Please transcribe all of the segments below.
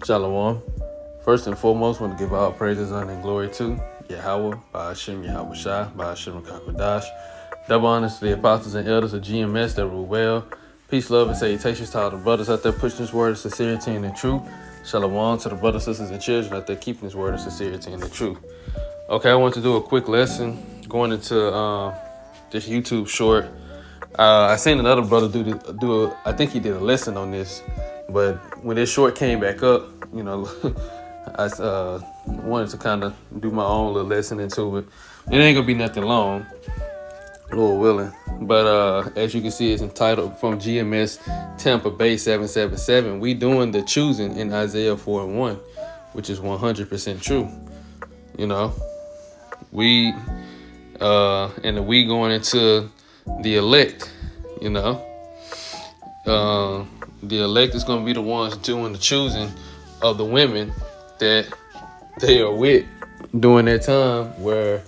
Shalom. First and foremost, I want to give all praises, honor, and glory to Yahweh, Ba'ashem Yahweh Shai, Ba'ashem Kakwadash. Double honors to the apostles and elders of GMS that rule well. Peace, love, and salutations to all the brothers out there pushing this word of sincerity and the truth. Shalom to the brothers, sisters, and children out there keeping this word of sincerity and the truth. Okay, I want to do a quick lesson going into this YouTube short. I seen another brother I think he did a lesson on this, but when this short came back up, I wanted to kind of do my own little lesson into it. It ain't gonna be nothing long, Lord willing. But as you can see, it's entitled From GMS Tampa Bay 777. We doing the choosing in Isaiah 4:1, which is 100% true. We and we going into the elect. The elect is going to be the ones doing the choosing of the women that they are with during that time where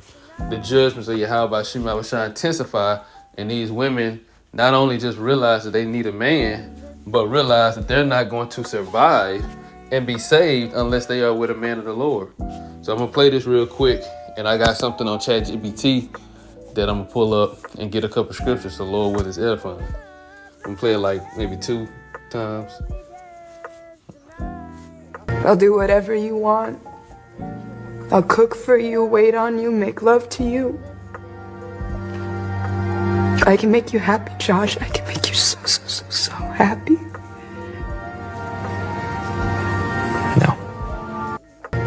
the judgments of Yahweh Shema shall intensify, and these women not only just realize that they need a man, but realize that they're not going to survive and be saved unless they are with a man of the Lord. So I'm going to play this real quick, and I got something on ChatGPT that I'm going to pull up and get a couple scriptures so Lord with his edifying. I'm going to play it like maybe 2 times. I'll do whatever you want. I'll cook for you, wait on you, make love to you. I can make you happy, Josh. I can make you so happy. No.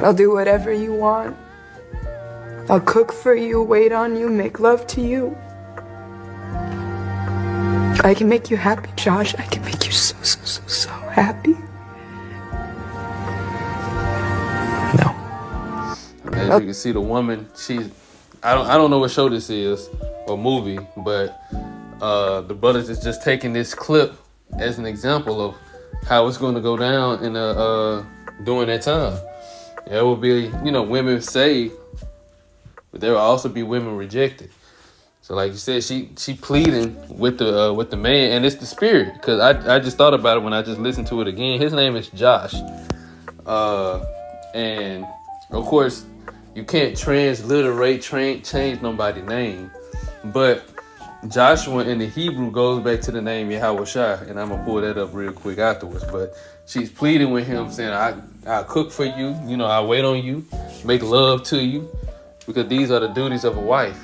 I'll do whatever you want. I'll cook for you, wait on you, make love to you. I can make you happy, Josh. I can make you so happy. As you can see, the woman, I don't know what show this is or movie, but the brothers is just taking this clip as an example of how it's going to go down in during that time. There will be, women saved, but there will also be women rejected. So, like you said, she pleading with the man, and it's the spirit. Because I just thought about it when I just listened to it again. His name is Josh, and of course, you can't transliterate, change nobody's name. But Joshua in the Hebrew goes back to the name Yahweh Shai, and I'm gonna pull that up real quick afterwards. But she's pleading with him, saying, "I cook for you. I wait on you, make love to you, because these are the duties of a wife."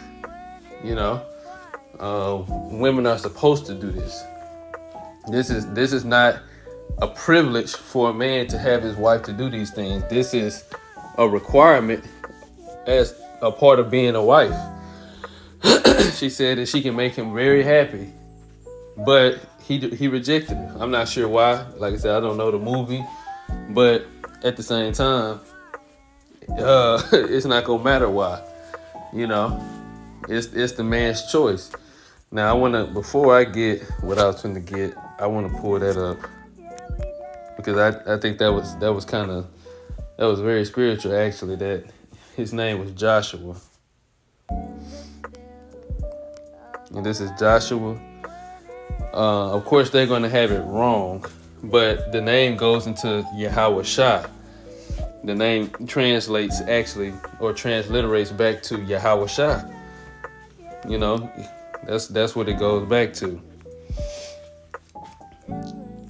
Women are supposed to do this. This is not a privilege for a man to have his wife to do these things. This is a requirement as a part of being a wife. She said that she can make him very happy, but he rejected her. I'm not sure why. Like I said, I don't know the movie, but at the same time, it's not gonna matter why. It's the man's choice. Now before I get what I was trying to get, I want to pull that up because I think that was very spiritual actually. That his name was Joshua, and this is Joshua. Of course, they're going to have it wrong, but the name goes into Yahweh Shai. The name translates actually or transliterates back to Yahweh Shai. That's what it goes back to.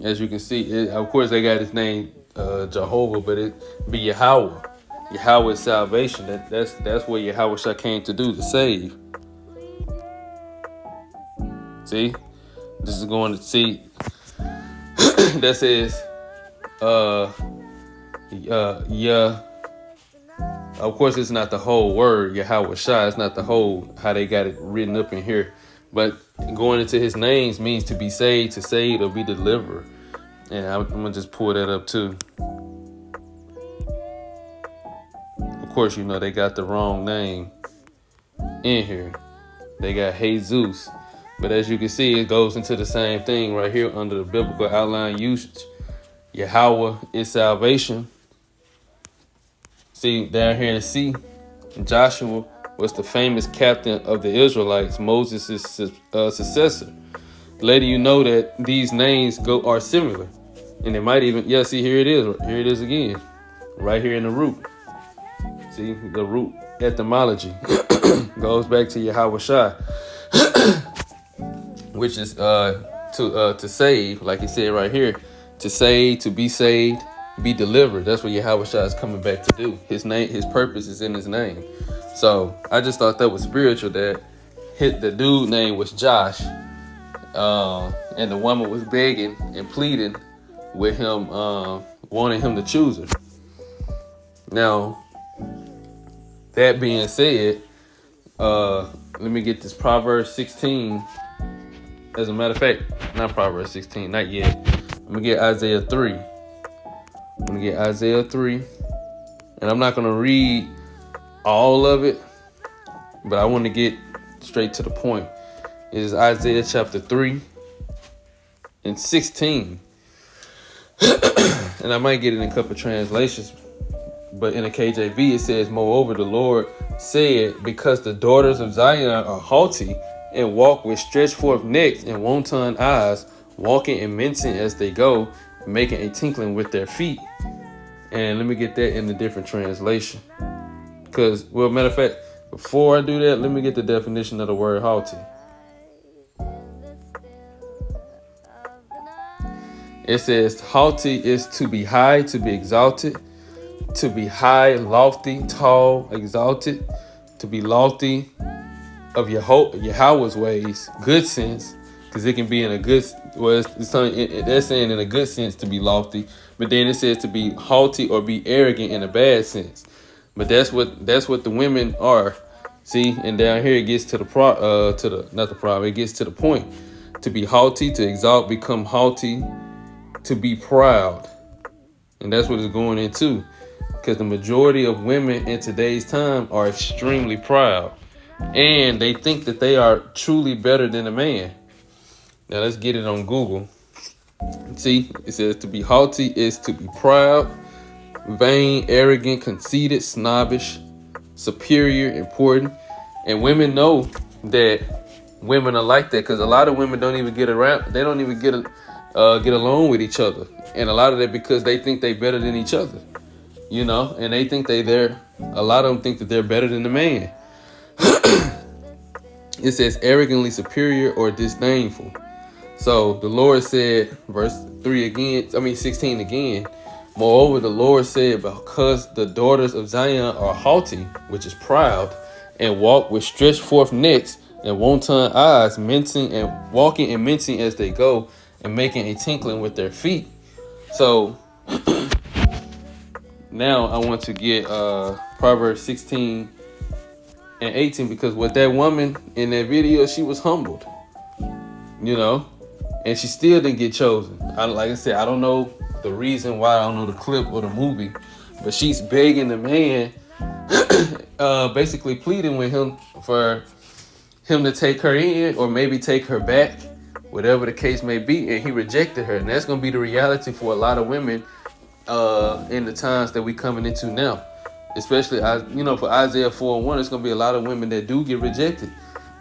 As you can see, of course they got his name Jehovah, but it be Yahweh. Yahweh is salvation. That's what Yahweh Shai came to do, to save. See, this is going to see. That says, yeah. Of course, it's not the whole word Yahweh Shai. It's not the whole how they got it written up in here. But going into his names means to be saved, to save, or be delivered. And I'm gonna just pull that up too. Of course, they got the wrong name in here. They got Jesus. But as you can see, it goes into the same thing right here under the biblical outline usage. Yahweh is salvation. See, down here in C, Joshua was the famous captain of the Israelites, Moses' successor. Letting you know that these names are similar. And it might even, yeah, see, here it is. Here it is again. Right here in the root. See, the root etymology goes back to Yahweh Shai, which is to save, like he said right here, to save, to be saved, be delivered. That's what Yahweh Shai is coming back to do. His name, his purpose is in his name. So I just thought that was spiritual. That the dude name was Josh, and the woman was begging and pleading with him, wanting him to choose her. Now, that being said, let me get this Proverbs 16. As a matter of fact, not Proverbs 16, not yet. I'm gonna get Isaiah 3. I'm gonna get Isaiah 3, and I'm not gonna read all of it, but I want to get straight to the point. It is Isaiah chapter 3 and 16. And I might get it in a couple of translations, but in the KJV it says, "Moreover, the Lord said, because the daughters of Zion are haughty and walk with stretched forth necks and wanton eyes, walking and mincing as they go, making a tinkling with their feet." And let me get that in a different translation. Because, well, matter of fact, before I do that, let me get the definition of the word haughty. It says, haughty is to be high, to be exalted, to be high, lofty, tall, exalted, to be lofty of Yahweh's ways, good sense, because it can be in a good, well, they're saying in a good sense to be lofty, but then it says to be haughty or be arrogant in a bad sense. But that's what the women are. See, and down here it gets to it gets to the point. To be haughty, to exalt, become haughty, to be proud. And that's what it's going into. Because the majority of women in today's time are extremely proud. And they think that they are truly better than a man. Now let's get it on Google. See, it says to be haughty is to be proud, vain, arrogant, conceited, snobbish, superior, important. And women know that women are like that, because a lot of women don't even get around. They don't even get along with each other. And a lot of that because they think they better than each other, you know, and they think a lot of them think that they're better than the man. It says arrogantly superior or disdainful. So the Lord said, verse 16 again, moreover, the Lord said, because the daughters of Zion are haughty, which is proud, and walk with stretched forth necks and wanton eyes, walking and mincing as they go, and making a tinkling with their feet. So now I want to get Proverbs 16 and 18, because with that woman in that video, she was humbled, you know, and she still didn't get chosen. Like I said, I don't know the reason why, I don't know the clip or the movie, but she's begging the man, basically pleading with him for him to take her in or maybe take her back, whatever the case may be, and he rejected her. And that's going to be the reality for a lot of women in the times that we coming into now. Especially, for Isaiah 4:1, it's going to be a lot of women that do get rejected.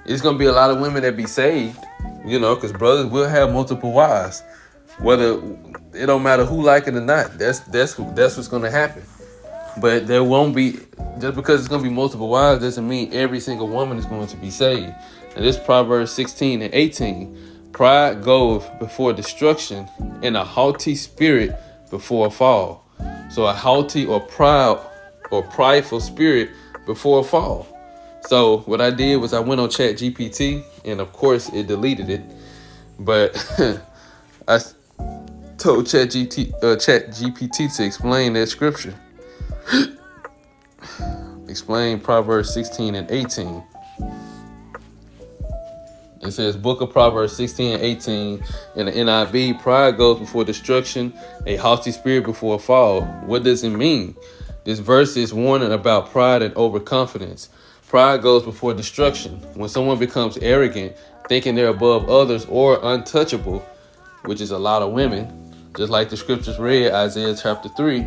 It's going to be a lot of women that be saved, because brothers will have multiple wives. Whether, it don't matter who like it or not. That's what's going to happen. But there won't be, just because it's going to be multiple wives doesn't mean every single woman is going to be saved. And this Proverbs 16 and 18, pride goeth before destruction, and a haughty spirit before a fall. So a haughty or proud or prideful spirit before a fall. So what I did was I went on ChatGPT, and of course it deleted it. But I told ChatGPT to explain that scripture. Explain Proverbs 16 and 18. It says, Book of Proverbs 16 and 18 in the NIV, pride goes before destruction, a haughty spirit before a fall. What does it mean? This verse is warning about pride and overconfidence. Pride goes before destruction. When someone becomes arrogant, thinking they're above others or untouchable, which is a lot of women, just like the scriptures read, Isaiah chapter 3,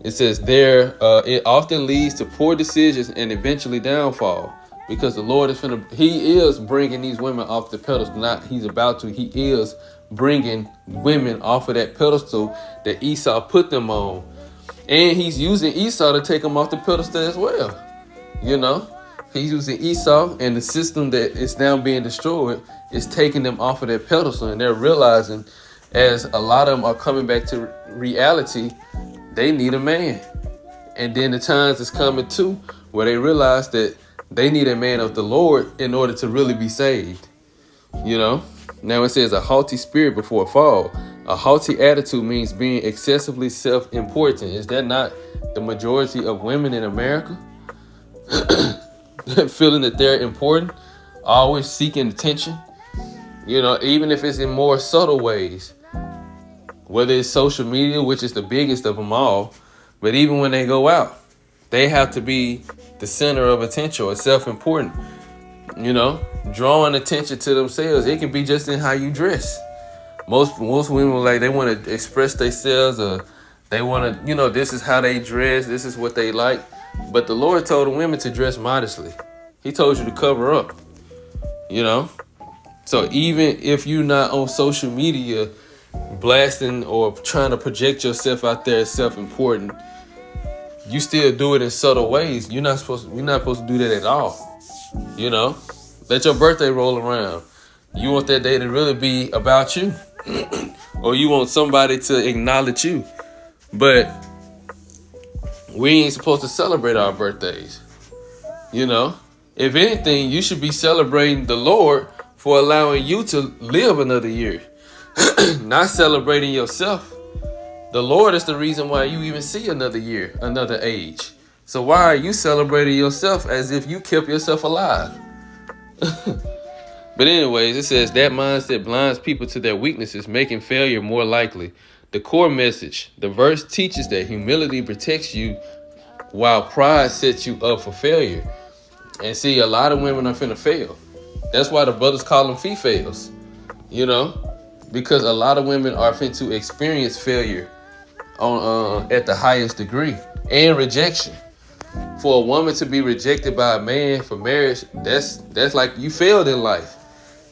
it says there, it often leads to poor decisions and eventually downfall, because the Lord he is bringing these women off the pedestal. He is bringing women off of that pedestal that Esau put them on. And he's using Esau to take them off the pedestal as well. You know, he's using Esau, and the system that is now being destroyed is taking them off of that pedestal. And they're realizing, as a lot of them are coming back to reality, they need a man. And then the times is coming too where they realize that they need a man of the Lord in order to really be saved. You know, now it says a haughty spirit before a fall. A haughty attitude means being excessively self-important. Is that not the majority of women in America? Feeling that they're important, always seeking attention, you know, even if it's in more subtle ways, whether it's social media, which is the biggest of them all. But even when they go out, they have to be the center of attention or self-important, you know, drawing attention to themselves. It can be just in how you dress. Most women, like, they want to express themselves, or they want to, you know, this is how they dress, this is what they like. But the Lord told the women to dress modestly. He told you to cover up, you know. So even if you're not on social media blasting or trying to project yourself out there as self-important, you still do it in subtle ways. We're not supposed to do that at all. You know, let your birthday roll around. You want that day to really be about you, or you want somebody to acknowledge you. But we ain't supposed to celebrate our birthdays. You know, if anything, you should be celebrating the Lord for allowing you to live another year, not celebrating yourself. The Lord is the reason why you even see another year, another age. So why are you celebrating yourself as if you kept yourself alive? But anyways, it says that mindset blinds people to their weaknesses, making failure more likely. The core message, the verse teaches that humility protects you while pride sets you up for failure. And see, a lot of women are finna fail. That's why the brothers call them fee-fails, you know, because a lot of women are finna to experience failure on at the highest degree, and rejection. For a woman to be rejected by a man for marriage, that's like you failed in life,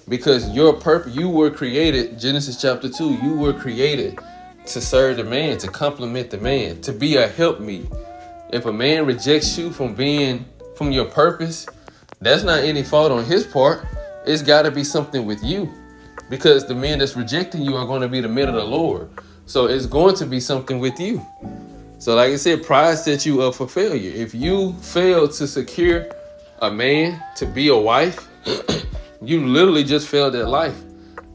because your purpose, you were created, Genesis chapter 2, you were created to serve the man, to complement the man, to be a helpmeet. If a man rejects you from your purpose, that's not any fault on his part. It's got to be something with you, because the men that's rejecting you are going to be the men of the Lord. So it's going to be something with you. So like I said, pride sets you up for failure. If you fail to secure a man to be a wife, you literally just failed at life.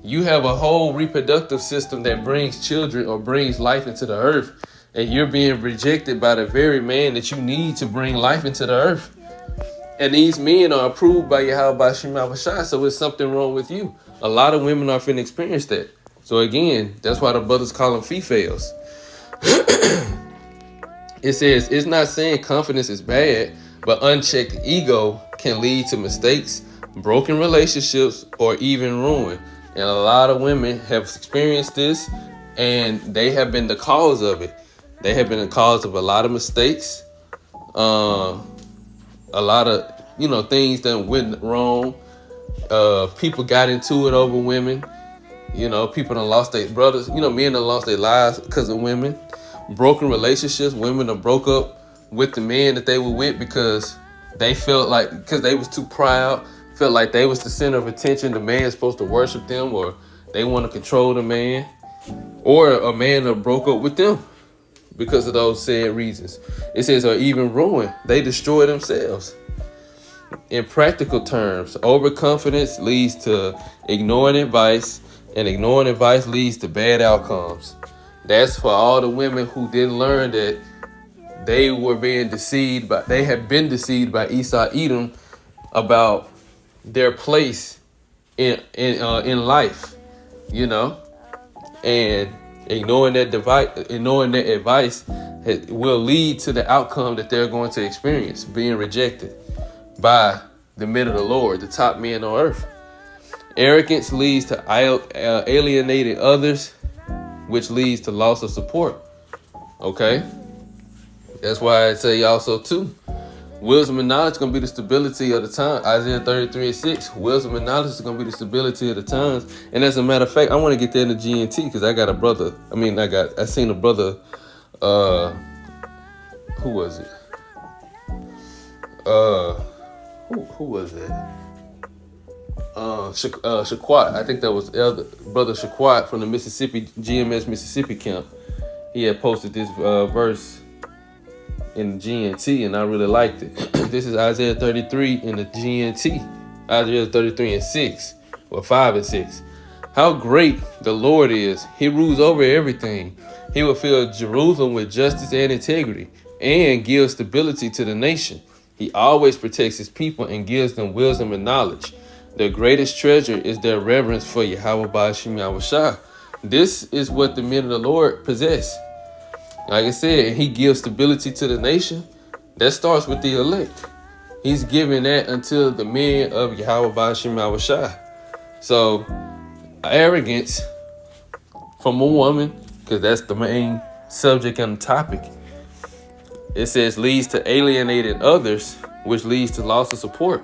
You have a whole reproductive system that brings children or brings life into the earth, and you're being rejected by the very man that you need to bring life into the earth. And these men are approved by Yahweh Bashim Abashai, so it's something wrong with you. A lot of women are finna experience that. So again, that's why the brothers call them fee-fails. It says, it's not saying confidence is bad, but unchecked ego can lead to mistakes, broken relationships, or even ruin. And a lot of women have experienced this, and they have been the cause of it. They have been the cause of a lot of mistakes, a lot of, things that went wrong. People got into it over women. People done lost their brothers. Men done lost their lives because of women. Broken relationships. Women done broke up with the men that they were with because they felt like, because they was too proud, felt like they was the center of attention. The man's supposed to worship them, or they want to control the man, or a man that broke up with them because of those said reasons. It says, or even ruin. They destroy themselves. In practical terms, overconfidence leads to ignoring advice, and ignoring advice leads to bad outcomes. That's for all the women who didn't learn that they were being deceived, they had been deceived by Esau Edom about their place in life, and ignoring that advice will lead to the outcome that they're going to experience, being rejected by the men of the Lord, the top men on earth. Arrogance leads to alienating others, which leads to loss of support. Okay? That's why I say also too, Wisdom and knowledge is going to be the stability of the time. Isaiah 33:6. Wisdom and knowledge is going to be the stability of the times. And as a matter of fact, I want to get that in the GNT because I got a brother. I seen a brother. Who was it? Who was it? Shaquat. I think that was Elder Brother Shaquat from the GMS Mississippi camp. He had posted this verse in the GNT, and I really liked it. This is Isaiah 33 in the GNT. Isaiah 33:6, or 5 and 6. How great the Lord is. He rules over everything. He will fill Jerusalem with justice and integrity and give stability to the nation. He always protects his people and gives them wisdom and knowledge. Their greatest treasure is their reverence for Yahweh Ba'ashim Yahushua. This is what the men of the Lord possess. Like I said, he gives stability to the nation. That starts with the elect. He's giving that until the men of Yahweh Ba'ashim Yahushua. So, arrogance from a woman, because that's the main subject and topic. It says leads to alienating others, which leads to loss of support.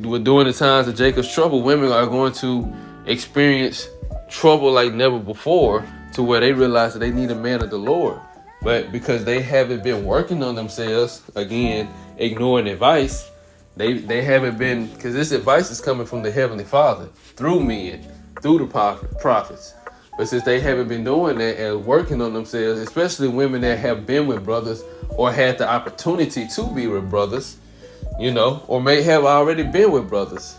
During the times of Jacob's trouble, women are going to experience trouble like never before, to where they realize that they need a man of the Lord. But because they haven't been working on themselves, again, ignoring advice, they haven't been, because this advice is coming from the Heavenly Father through men, through the prophets. But since they haven't been doing that and working on themselves, especially women that have been with brothers or had the opportunity to be with brothers, or may have already been with brothers,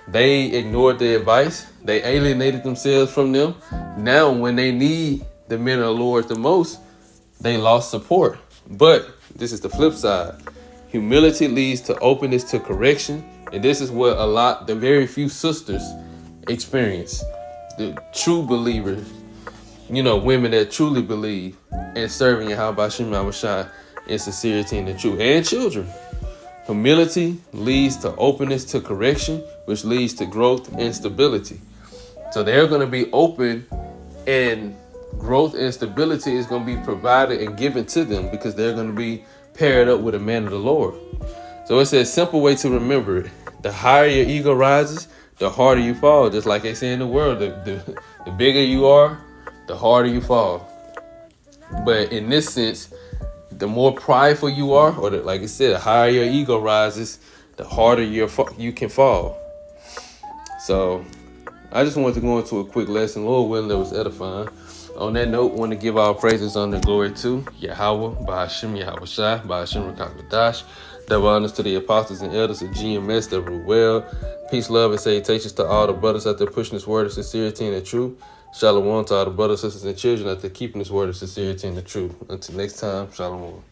they ignored the advice. They alienated themselves from them. Now, when they need the men of the Lord the most, they lost support. But this is the flip side. Humility leads to openness to correction. And this is what the very few sisters experience. The true believers, women that truly believe and serving Yahweh Ba'ashim Yahushua in sincerity and the truth. And children. Humility leads to openness to correction, which leads to growth and stability. So they're going to be open, and growth and stability is going to be provided and given to them because they're going to be paired up with a man of the Lord. So it's a simple way to remember it. The higher your ego rises, the harder you fall. Just like they say in the world, the bigger you are, the harder you fall. But in this sense, the more prideful you are, or like I said, the higher your ego rises, the harder you can fall. So I just wanted to go into a quick lesson. Lord willing, that was edifying. On that note, I want to give our praises and glory to Yahweh, Ba'ashim Yahushua, Ba'ashim Rakakadash. Double honors to the apostles and elders of GMS that rule well. Peace, love, and salutations to all the brothers out there pushing this word of sincerity and the truth. Shalom to all the brothers, sisters, and children out there keeping this word of sincerity and the truth. Until next time, shalom.